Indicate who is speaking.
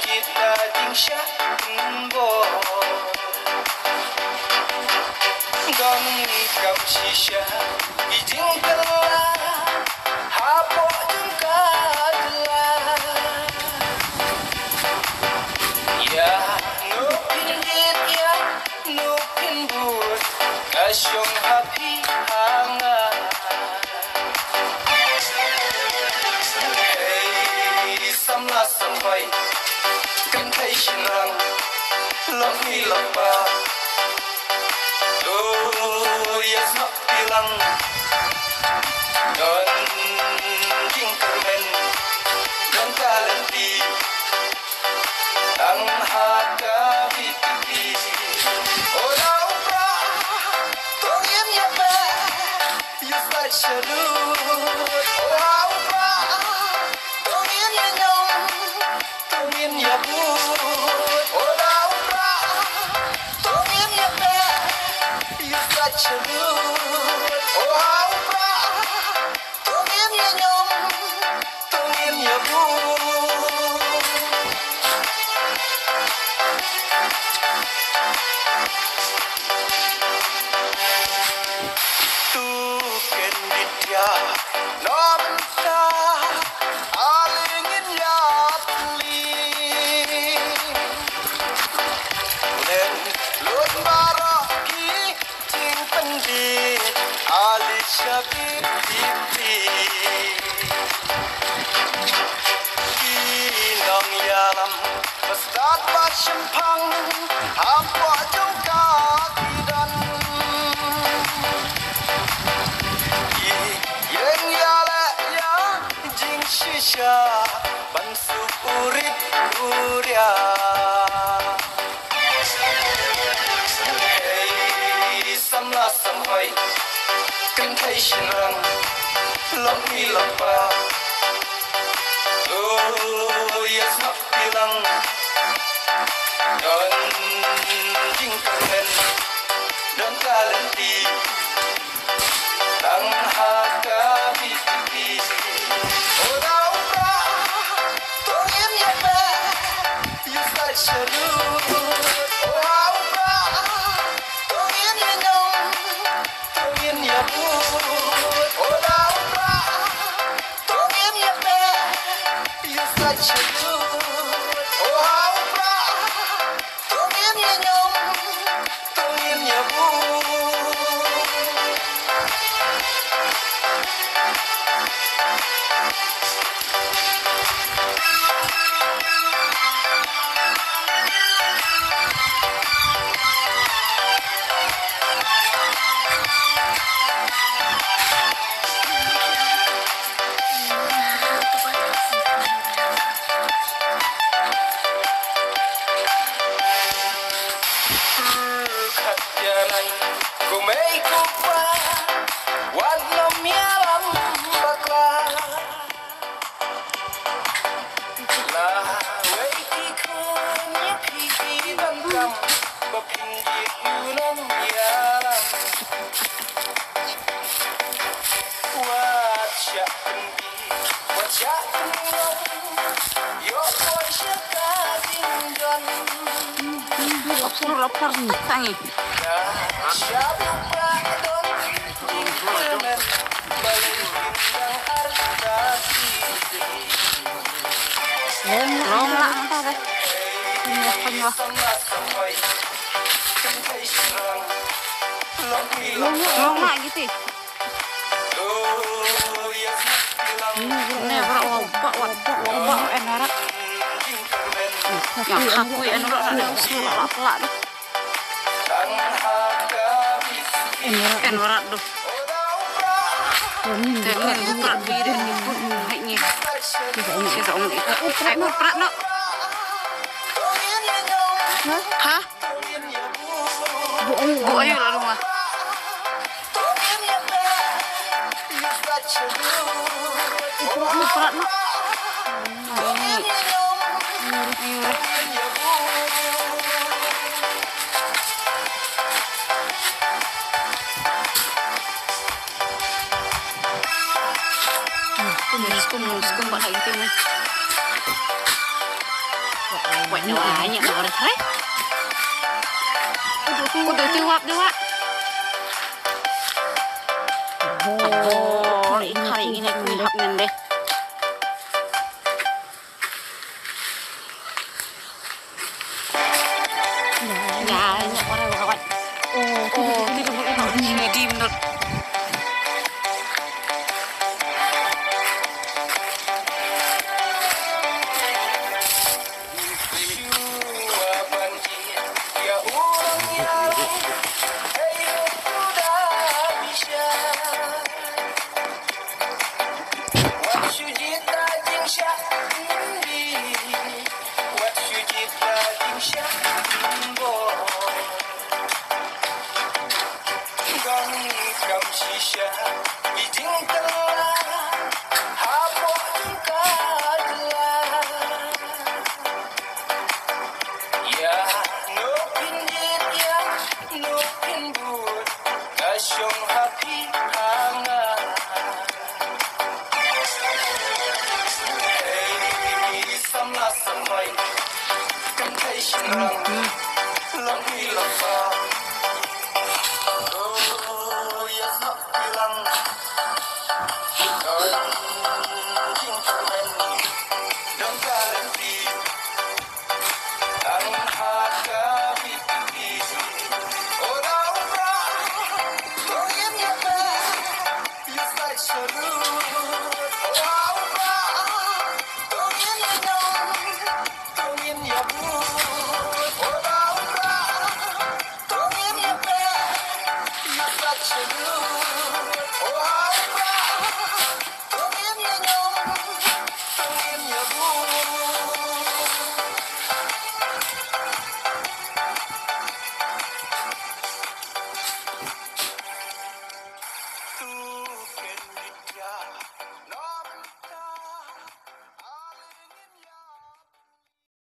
Speaker 1: kita ding sha bo gam kam chi sha ding kala ha po jung ka la ya no pin dit ya no pin but ka shong happy hanga samla sampai kan thai shin rang lok ni lok ba oh yes not bilang don jing kermen don kalenti ang haka biti oh now bra tong yem ya ba you start shalu oh now bra tong yem ya nyong tong yem ya bu oh now bra tong yem ya ba you start shalu oh now bra tong yem ya nyong tong yem ya bu Simpang apa juga kidan yang yala ya jing shisha bansu urip kurya hey samla samhoi kan thai shin rang lok ni lok ba oh yes not bilang don jing kermen don kalenti tang haka biti oh now bra tong yem ya ba you start shalu oh now bra tong yem ya nyong tong yem ya bu oh now bra tong yem ya ba you start shalu oh now bra tong yem ya nyong tong yem ya bu
Speaker 2: Lapar nih, tangi. Long lah, apa deh? Penyuh. Long lah gitu. Ini berawak enak. Yang aku enak ada usul apa nih? Enak tuh. Dengan berat biru ni pun naiknya. Saya seorang itu. Aku berat nak. Hah? Bu ayu lah rumah. Itu berat nak. Sekum buat hari itu ni. quậy nó banyak orang keren. Udah tuap dua. Oh, hari ini kuihak nende. Ya, ini orang kawan. Oh, ini di menurut.